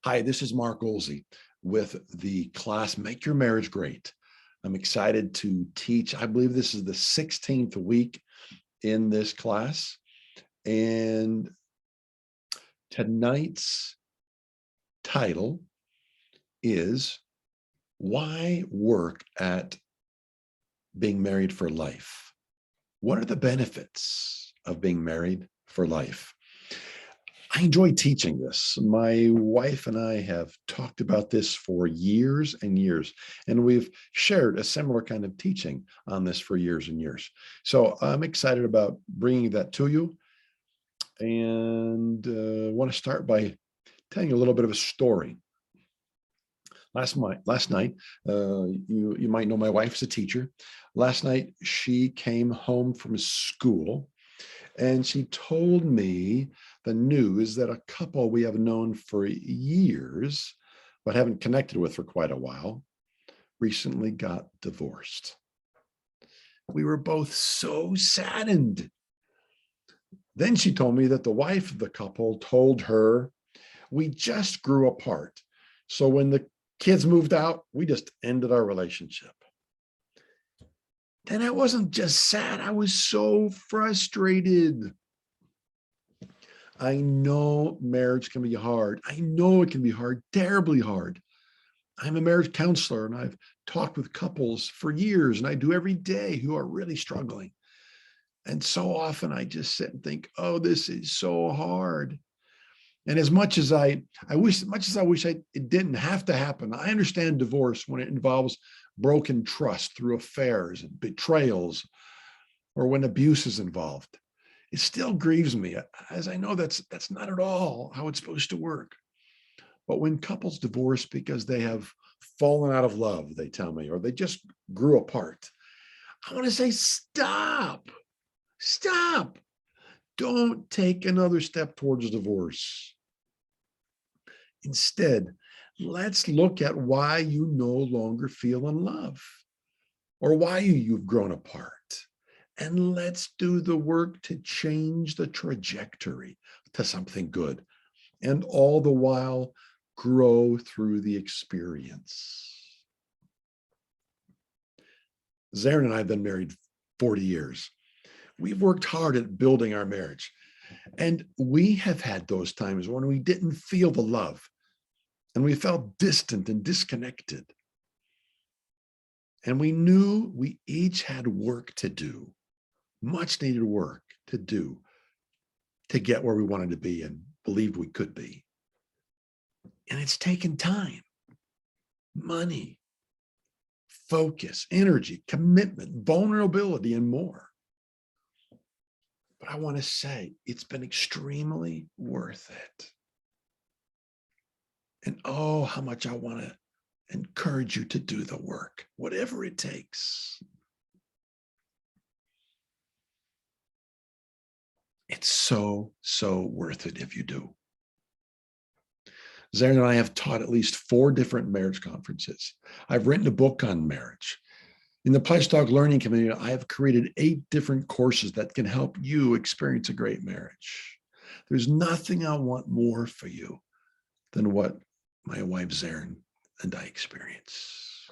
Hi, this is Mark Oelze with the class Make Your Marriage Great. I'm excited to teach. I believe this is the 16th week in this class. And tonight's title is Why Work at Being Married for Life? What are the benefits of being married for life? I enjoy teaching this. My wife and I have talked about this for years and years, and we've shared a similar kind of teaching on this for years and years. So I'm excited about bringing that to you, and want to start by telling you a little bit of a story. Last night, you might know my wife's a teacher. Last night, she came home from school, and she told me the news that a couple we have known for years, but haven't connected with for quite a while, recently got divorced. We were both so saddened. Then she told me that the wife of the couple told her, we just grew apart. So when the kids moved out, we just ended our relationship. And I wasn't just sad, I was so frustrated. I know marriage can be hard. I know it can be hard, terribly hard. I'm a marriage counselor and I've talked with couples for years, and I do every day, who are really struggling. And so often I just sit and think, oh, this is so hard. And as much as I wish it didn't have to happen, I understand divorce when it involves broken trust through affairs and betrayals, or when abuse is involved. It still grieves me, as I know that's not at all how it's supposed to work. But when couples divorce because they have fallen out of love, they tell me, or they just grew apart, I want to say, stop. Don't take another step towards divorce. Instead, let's look at why you no longer feel in love, or why you've grown apart. And let's do the work to change the trajectory to something good, and all the while grow through the experience. Zarin and I have been married 40 years. We've worked hard at building our marriage, and we have had those times when we didn't feel the love and we felt distant and disconnected. And we knew we each had work to do, much needed work to do, to get where we wanted to be and believed we could be. And it's taken time, money, focus, energy, commitment, vulnerability, and more. But I want to say it's been extremely worth it. And oh, how much I want to encourage you to do the work, whatever it takes. It's so worth it if you do. Zarin and I have taught at least 4 different marriage conferences. I've written a book on marriage. In the PLEDGEtalk learning community, I have created 8 different courses that can help you experience a great marriage. There's nothing I want more for you than what my wife Zarin and I experience.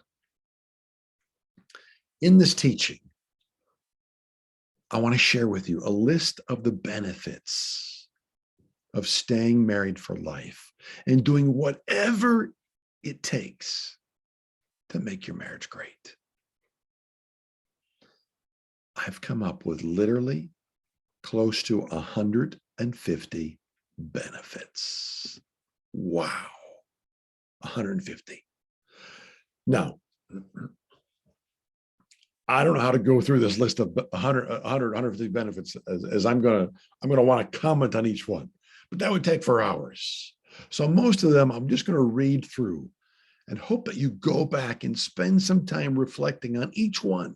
In this teaching, I want to share with you a list of the benefits of staying married for life and doing whatever it takes to make your marriage great. I've come up with literally close to 150 benefits. Wow, 150. Now, I don't know how to go through this list of 150 benefits, as I'm going to want to comment on each one, but that would take 4 hours. So most of them, I'm just going to read through and hope that you go back and spend some time reflecting on each one.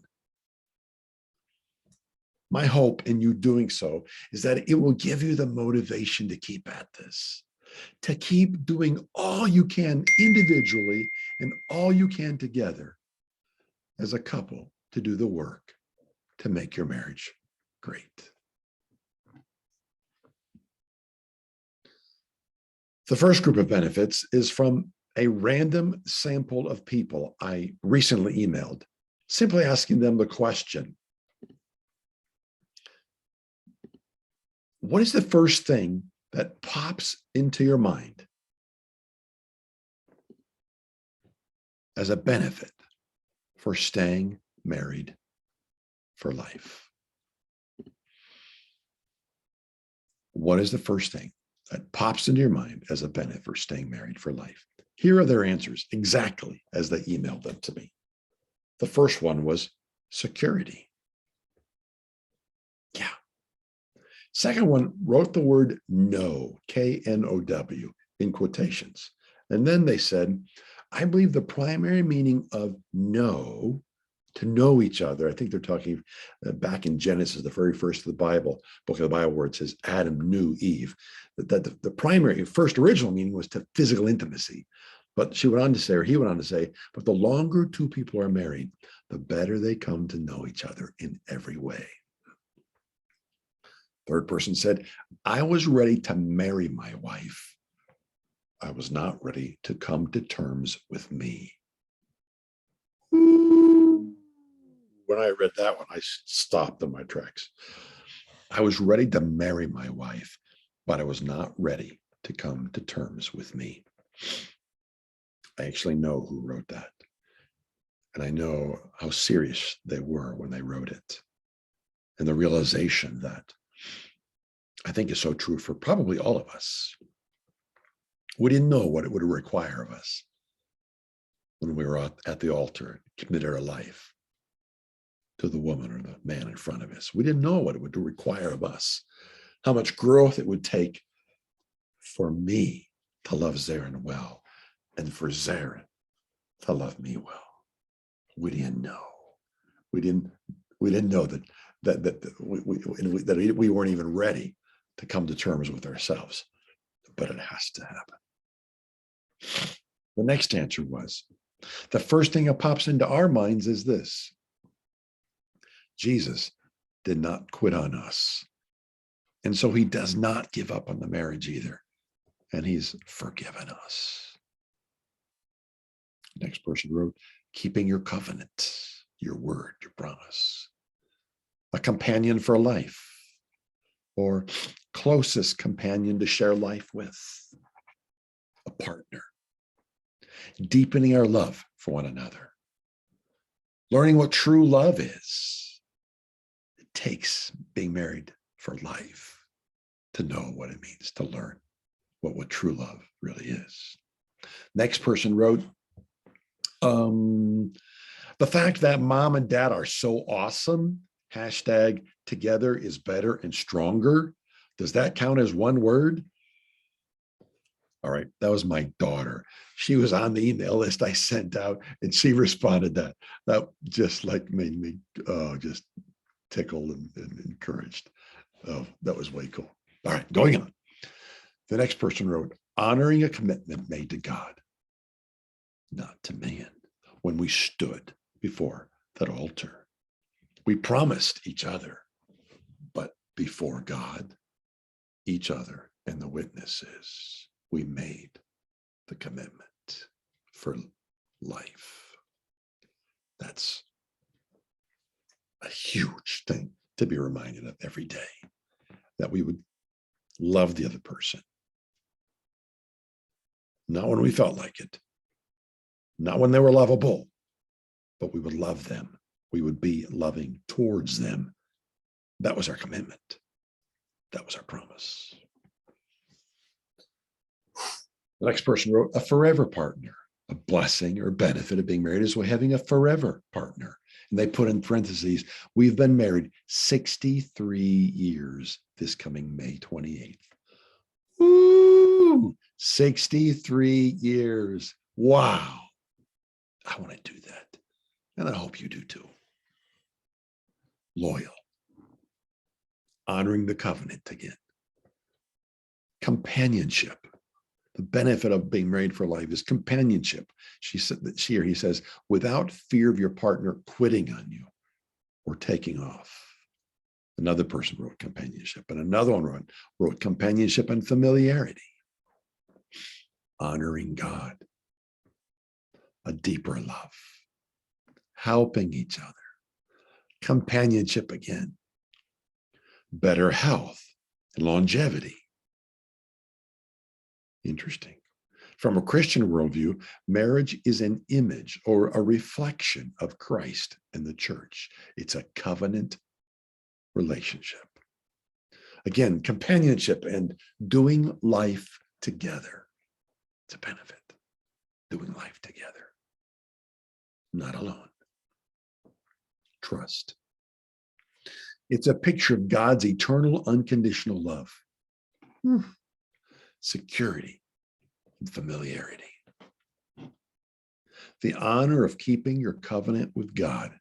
My hope in you doing so is that it will give you the motivation to keep at this, to keep doing all you can individually and all you can together as a couple to do the work to make your marriage great. The first group of benefits is from a random sample of people I recently emailed, simply asking them the question, what is the first thing that pops into your mind as a benefit for staying married for life? What is the first thing that pops into your mind as a benefit for staying married for life? Here are their answers exactly as they emailed them to me. The first one was security. Yeah. Second one wrote the word know, K-N-O-W, in quotations. And then they said, I believe the primary meaning of know, to know each other. I think they're talking back in Genesis, the very first of the Bible, book of the Bible, where it says Adam knew Eve. That the primary, first original meaning was to physical intimacy. But she went on to say, or he went on to say, but the longer two people are married, the better they come to know each other in every way. Third person said, I was ready to marry my wife. I was not ready to come to terms with me. When I read that one, I stopped in my tracks. I was ready to marry my wife, but I was not ready to come to terms with me. I actually know who wrote that. And I know how serious they were when they wrote it. And the realization that I think is so true for probably all of us. We didn't know what it would require of us when we were at the altar, committed our life to the woman or the man in front of us. We didn't know what it would require of us, how much growth it would take for me to love Zarin well and for Zarin to love me well. We didn't know. We didn't know that we weren't even ready to come to terms with ourselves, but it has to happen. The next answer was, the first thing that pops into our minds is this: Jesus did not quit on us. And so he does not give up on the marriage either. And he's forgiven us. Next person wrote, keeping your covenant, your word, your promise. A companion for life, or closest companion to share life with. A partner. Deepening our love for one another. Learning what true love is. It takes being married for life to know what it means to learn what true love really is. Next person wrote, the fact that mom and dad are so awesome, hashtag together is better and stronger. Does that count as one word? All right, that was my daughter. She was on the email list I sent out, and she responded that. That just like made me just tickled and encouraged. Oh, that was way cool. All right, going on. The next person wrote, honoring a commitment made to God, not to man. When we stood before that altar, we promised each other, but before God, each other and the witnesses, we made the commitment for life. That's a huge thing to be reminded of every day, that we would love the other person. Not when we felt like it, not when they were lovable, but we would love them. We would be loving towards them. That was our commitment. That was our promise. The next person wrote, a forever partner. A blessing or benefit of being married is having a forever partner. And they put in parentheses, we've been married 63 years this coming May 28th. Woo! 63 years. Wow. I want to do that. And I hope you do too. Loyal. Honoring the covenant again. Companionship. The benefit of being married for life is companionship. She said that she or he says, without fear of your partner quitting on you or taking off. Another person wrote companionship, and another one wrote companionship and familiarity. honoring God, a deeper love, helping each other, companionship again, better health and longevity. Interesting. From a Christian worldview, marriage is an image or a reflection of Christ and the church. It's a covenant relationship. Again, companionship and doing life together. It's a benefit. Doing life together. Not alone. Trust. It's a picture of God's eternal, unconditional love. Security and familiarity. The honor of keeping your covenant with God,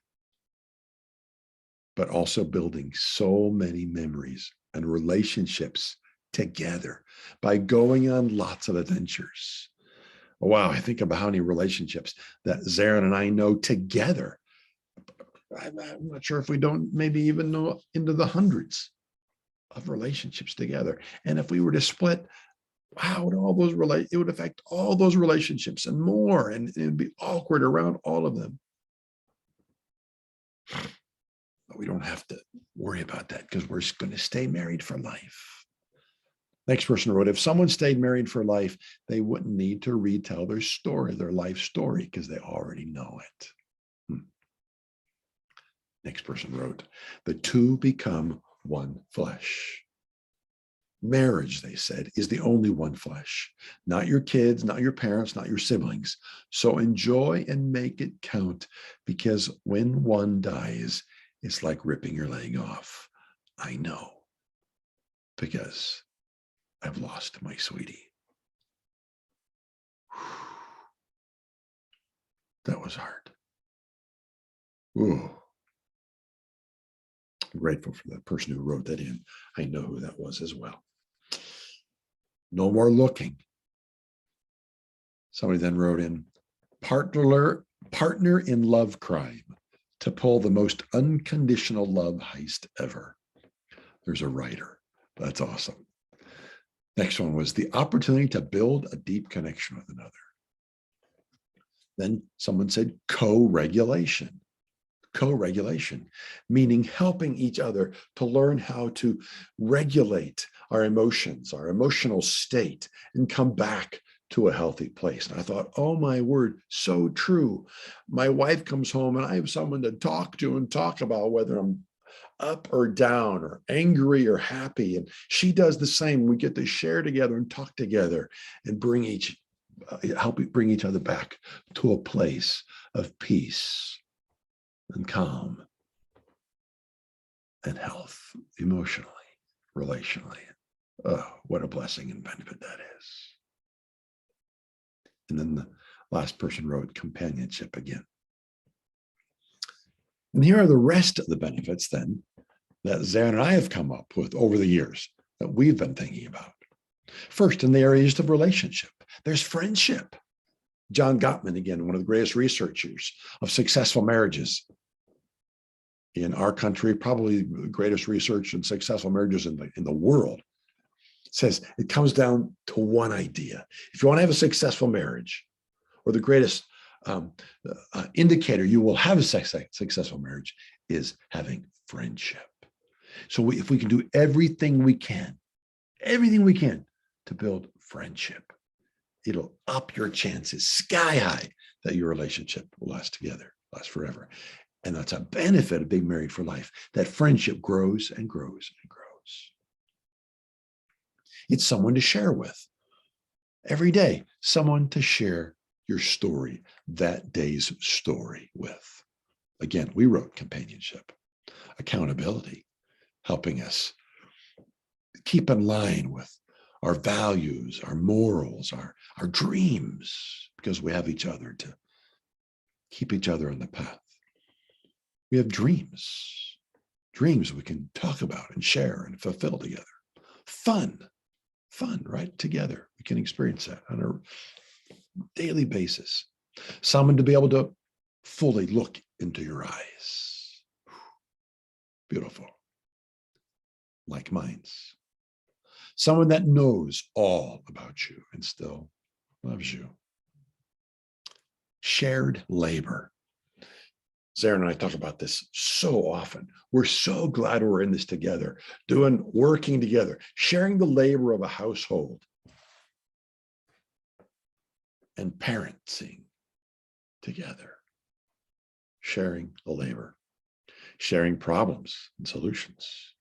but also building so many memories and relationships together by going on lots of adventures. Wow, I think about how many relationships that Zarin and I know together. I'm not sure if we don't maybe even know into the hundreds of relationships together. And if we were to split, wow, it would affect all those relationships and more, and it'd be awkward around all of them. But we don't have to worry about that because we're going to stay married for life. Next person wrote, if someone stayed married for life, they wouldn't need to retell their story, their life story, because they already know it. Next person wrote, the two become one flesh. Marriage, they said, is the only one flesh, not your kids, not your parents, not your siblings. So enjoy and make it count, because when one dies, it's like ripping your leg off. I know, because I've lost my sweetie. That was hard. Ooh. I'm grateful for the person who wrote that in. I know who that was as well. No more looking. Somebody then wrote in, partner in love crime to pull the most unconditional love heist ever. There's a writer. That's awesome. Next one was the opportunity to build a deep connection with another. Then someone said co-regulation. Co-regulation, meaning helping each other to learn how to regulate our emotions, our emotional state, and come back to a healthy place. And I thought, oh my word, so true. My wife comes home and I have someone to talk to and talk about whether I'm up or down or angry or happy. And she does the same. We get to share together and talk together and help bring each other back to a place of peace and calm and health, emotionally, relationally. Oh, what a blessing and benefit that is. And then the last person wrote companionship again. And here are the rest of the benefits then that Zarin and I have come up with over the years that we've been thinking about. First, in the areas of relationship, there's friendship. John Gottman, again, one of the greatest researchers of successful marriages in our country, probably the greatest research in successful marriages in the world, says it comes down to one idea. If you want to have a successful marriage, or the greatest indicator you will have a successful marriage is having friendship. So if we can do everything we can to build friendship, it'll up your chances sky high that your relationship will last forever. And that's a benefit of being married for life, that friendship grows and grows and grows. It's someone to share with. Every day, someone to share your story, that day's story with. Again, we wrote companionship, accountability, helping us keep in line with our values, our morals, our dreams, because we have each other to keep each other on the path. We have dreams we can talk about and share and fulfill together. Fun, right? Together, we can experience that on a daily basis. Someone to be able to fully look into your eyes. Beautiful. Like minds. Someone that knows all about you and still loves you. Shared labor. Sarah and I talk about this so often. We're so glad we're in this together, working together, sharing the labor of a household and parenting together, sharing the labor, sharing problems and solutions,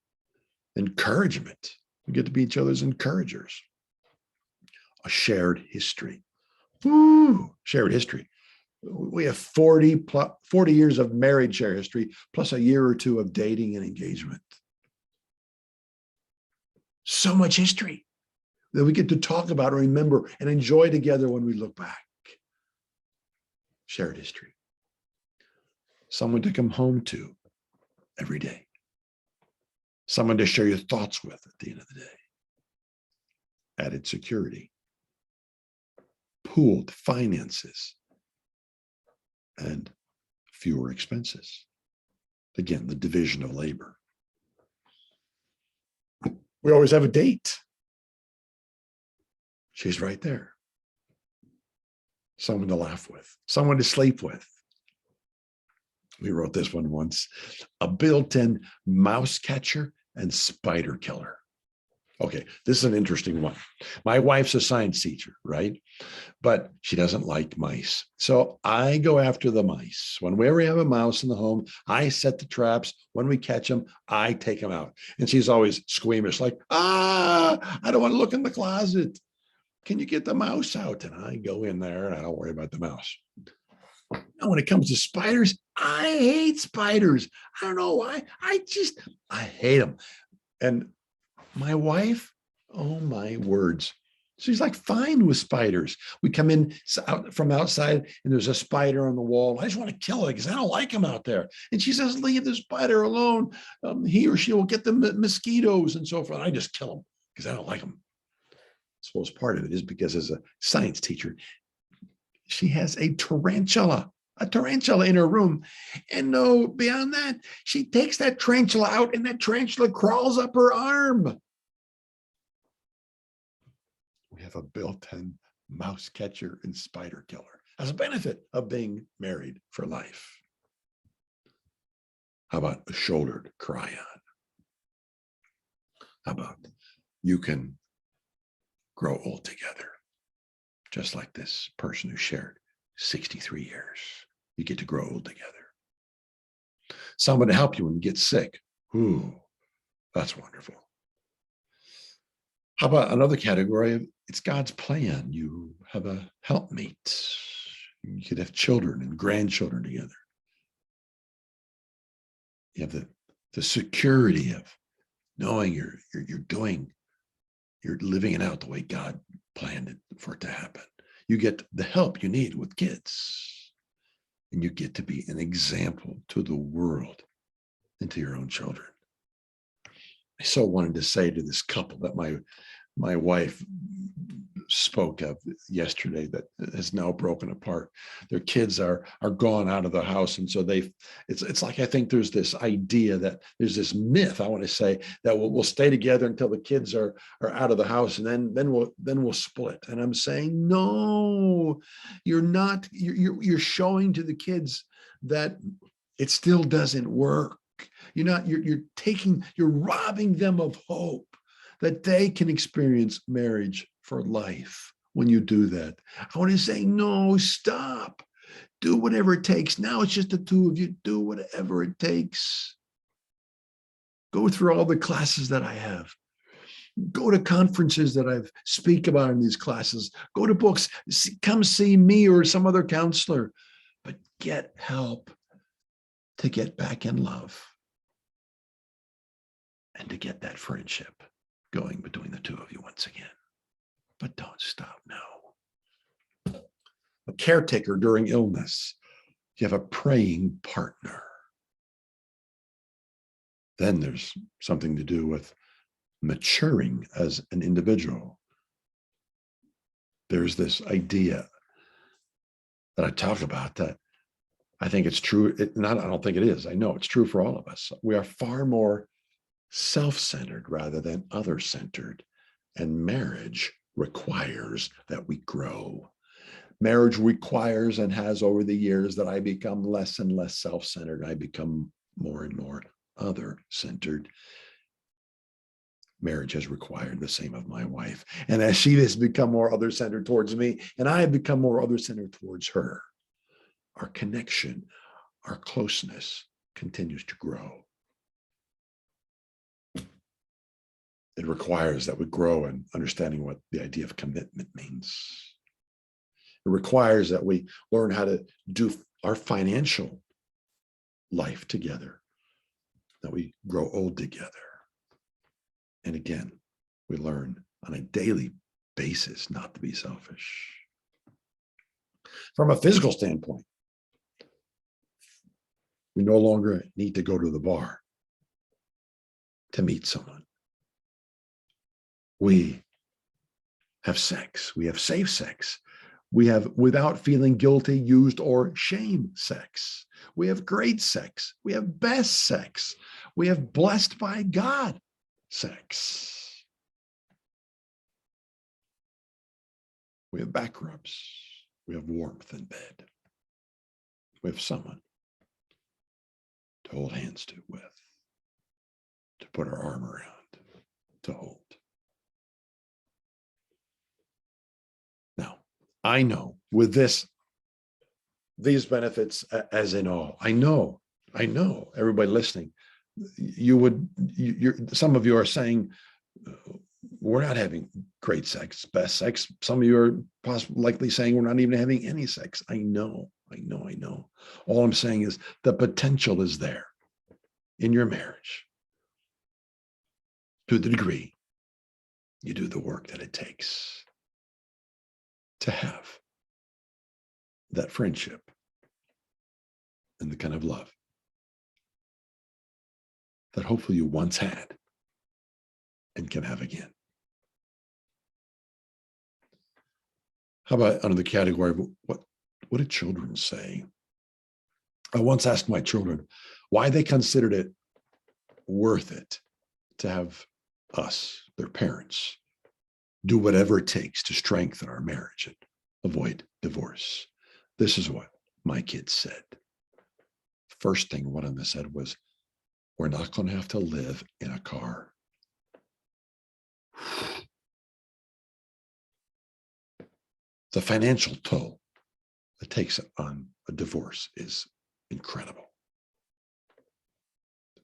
encouragement. We get to be each other's encouragers. A shared history. Woo, shared history. We have 40 years of married shared history, plus a year or two of dating and engagement. So much history that we get to talk about and remember and enjoy together when we look back. Shared history. Someone to come home to every day. Someone to share your thoughts with at the end of the day. Added security. Pooled finances. And fewer expenses. Again, the division of labor. We always have a date. She's right there. Someone to laugh with, someone to sleep with. We wrote this one once: a built-in mouse catcher and spider killer. Okay, this is an interesting one. My wife's a science teacher, right? But she doesn't like mice. So I go after the mice. Whenever we have a mouse in the home, I set the traps. When we catch them, I take them out. And she's always squeamish, like, I don't want to look in the closet. Can you get the mouse out? And I go in there and I don't worry about the mouse. Now, when it comes to spiders, I hate spiders. I don't know why. I hate them. And my wife, oh my words, she's like fine with spiders. We come in from outside and there's a spider on the wall. I just want to kill it because I don't like him out there. And she says, leave the spider alone. He or she will get the mosquitoes and so forth. I just kill them because I don't like them. I suppose part of it is because as a science teacher, she has a tarantula in her room. And no, beyond that, she takes that tarantula out and that tarantula crawls up her arm. We have a built-in mouse catcher and spider killer as a benefit of being married for life. How about a shoulder to cry on? How about you can grow old together, just like this person who shared 63 years. You get to grow old together. Someone to help you when you get sick. Ooh, that's wonderful. How about another category of it's God's plan? You have a helpmate. You could have children and grandchildren together. You have the security of knowing you're living it out the way God planned it for it to happen. You get the help you need with kids. And you get to be an example to the world and to your own children. I so wanted to say to this couple that my wife spoke of yesterday that has now broken apart. Their kids are gone out of the house. And so it's like, I think there's this idea that there's this myth, I want to say, that we'll stay together until the kids are out of the house and then we'll split. And I'm saying, no, you're not, you're showing to the kids that it still doesn't work. You're robbing them of hope that they can experience marriage for life when you do that. I want to say, no, stop. Do whatever it takes. Now it's just the two of you. Do whatever it takes. Go through all the classes that I have. Go to conferences that I speak about in these classes. Go to books. Come see me or some other counselor. But get help to get back in love and to get that friendship going between the two of you once again. But don't stop now. A caretaker during illness. You have a praying partner. Then there's something to do with maturing as an individual. There's this idea that I talk about that I think it's true. I don't think it is. I know it's true for all of us. We are far more self-centered rather than other-centered, and marriage requires that we grow. Marriage requires and has over the years that I become less and less self-centered. I become more and more other-centered. Marriage has required the same of my wife. And as she has become more other-centered towards me, and I have become more other-centered towards her, our connection, our closeness continues to grow. It requires that we grow in understanding what the idea of commitment means. It requires that we learn how to do our financial life together, that we grow old together. And again, we learn on a daily basis not to be selfish. From a physical standpoint, we no longer need to go to the bar to meet someone. We have sex. We have safe sex. We have, without feeling guilty, used or shame sex. We have great sex. We have best sex. We have blessed by God sex. We have back rubs. We have warmth in bed. We have someone to hold hands with, to put our arm around, to hold. Now, I know with these benefits as in all, I know everybody listening, some of you are saying, we're not having great sex, best sex. Some of you are likely saying we're not even having any sex. I know. All I'm saying is the potential is there in your marriage to the degree you do the work that it takes to have that friendship and the kind of love that hopefully you once had and can have again. How about under the category of what do children say? I once asked my children why they considered it worth it to have us, their parents, do whatever it takes to strengthen our marriage and avoid divorce. This is what my kids said. First thing one of them said was, we're not going to have to live in a car. The financial toll that takes on a divorce is incredible.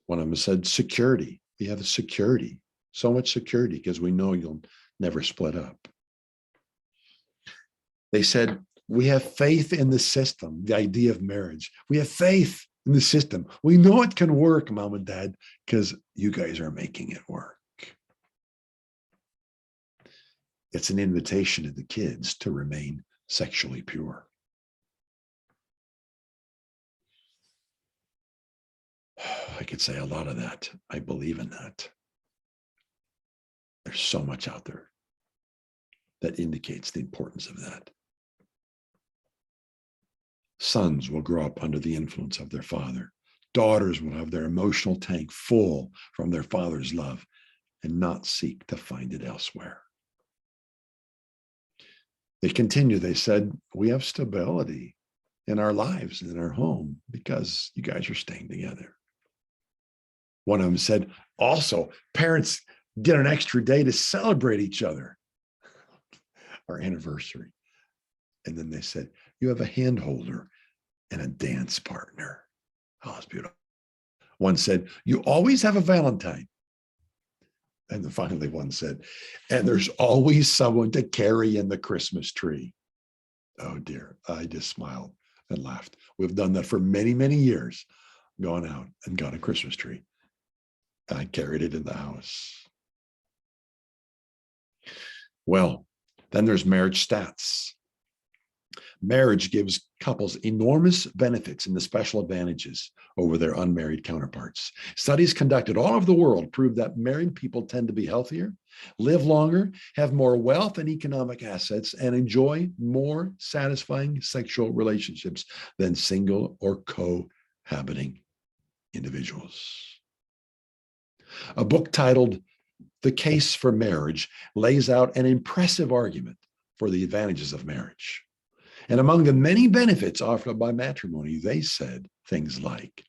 One of them said security. We have security, so much security because we know you'll never split up. They said, we have faith in the system, the idea of marriage. We have faith in the system. We know it can work, Mom and Dad, because you guys are making it work. It's an invitation to the kids to remain sexually pure. I could say a lot of that. I believe in that. There's so much out there that indicates the importance of that. Sons will grow up under the influence of their father. Daughters will have their emotional tank full from their father's love and not seek to find it elsewhere. They continue, they said, we have stability in our lives and in our home because you guys are staying together. One of them said, also, parents get an extra day to celebrate each other, our anniversary. And then they said, you have a hand holder and a dance partner. Oh, that's beautiful. One said, you always have a Valentine. And then finally one said, and there's always someone to carry in the Christmas tree. Oh dear, I just smiled and laughed. We've done that for many, many years, gone out and got a Christmas tree. And I carried it in the house. Well, then there's marriage stats. Marriage gives couples enormous benefits and the special advantages over their unmarried counterparts. Studies conducted all over the world prove that married people tend to be healthier, live longer, have more wealth and economic assets, and enjoy more satisfying sexual relationships than single or cohabiting individuals. A book titled The Case for Marriage lays out an impressive argument for the advantages of marriage. And among the many benefits offered by matrimony, they said things like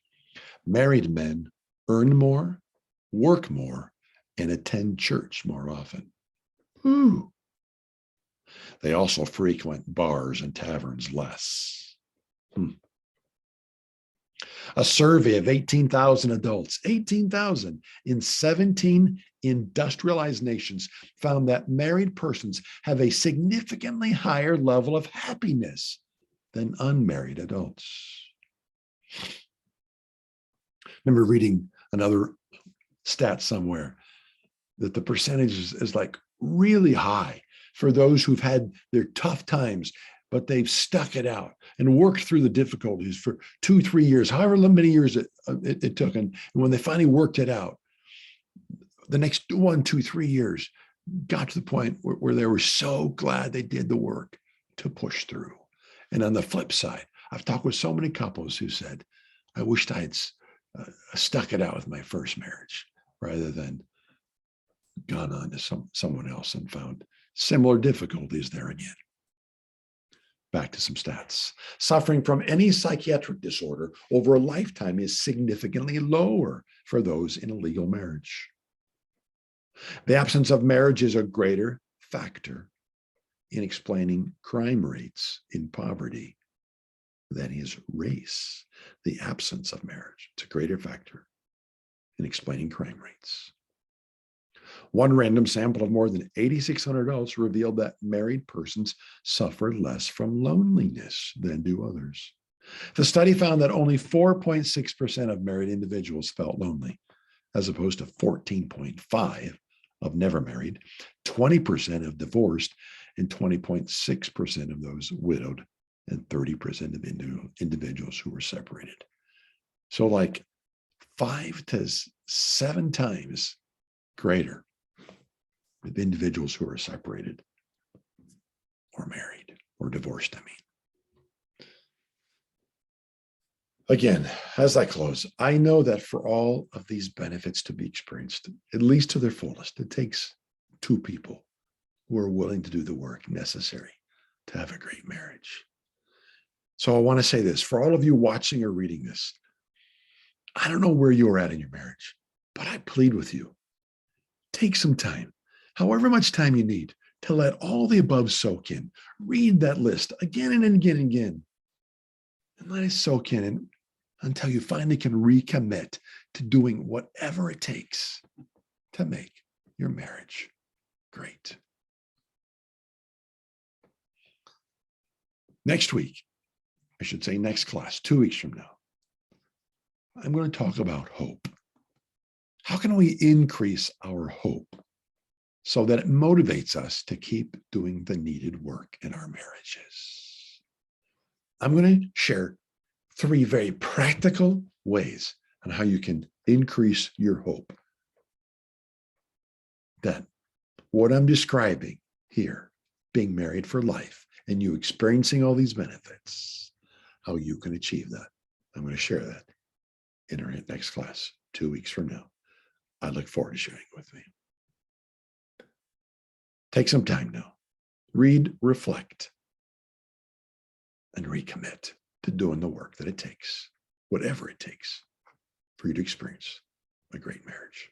married men earn more, work more, and attend church more often. Ooh. They also frequent bars and taverns less. A survey of 18,000 adults, 18,000 in 17 industrialized nations, found that married persons have a significantly higher level of happiness than unmarried adults. I remember reading another stat somewhere that the percentage is like really high for those who've had their tough times, but they've stuck it out and worked through the difficulties for 2-3 years, however many years it took. And when they finally worked it out, the next 1, 2, 3 years got to the point where they were so glad they did the work to push through. And on the flip side, I've talked with so many couples who said, I wished I had stuck it out with my first marriage rather than gone on to someone else and found similar difficulties there again. Back to some stats. Suffering from any psychiatric disorder over a lifetime is significantly lower for those in a legal marriage. The absence of marriage is a greater factor in explaining crime rates in poverty than is race. The absence of marriage, it's a greater factor in explaining crime rates. One random sample of more than 8,600 adults revealed that married persons suffer less from loneliness than do others. The study found that only 4.6% of married individuals felt lonely, as opposed to 14.5% of never married, 20% of divorced, and 20.6% of those widowed, and 30% of individuals who were separated. So like 5 to 7 times greater with individuals who are separated or married or divorced, I mean. Again, as I close, I know that for all of these benefits to be experienced, at least to their fullest, it takes 2 people who are willing to do the work necessary to have a great marriage. So I want to say this, for all of you watching or reading this, I don't know where you're at in your marriage, but I plead with you, take some time, however much time you need, to let all the above soak in. Read that list again and again and again, and let it soak in until you finally can recommit to doing whatever it takes to make your marriage great. Next week, I should say next class, 2 weeks from now, I'm going to talk about hope. How can we increase our hope so that it motivates us to keep doing the needed work in our marriages? I'm going to share 3 very practical ways on how you can increase your hope. That what I'm describing here, being married for life, and you experiencing all these benefits, how you can achieve that. I'm going to share that in our next class, 2 weeks from now. I look forward to sharing with me. Take some time now. Read, reflect, and recommit to doing the work that it takes, whatever it takes, for you to experience a great marriage.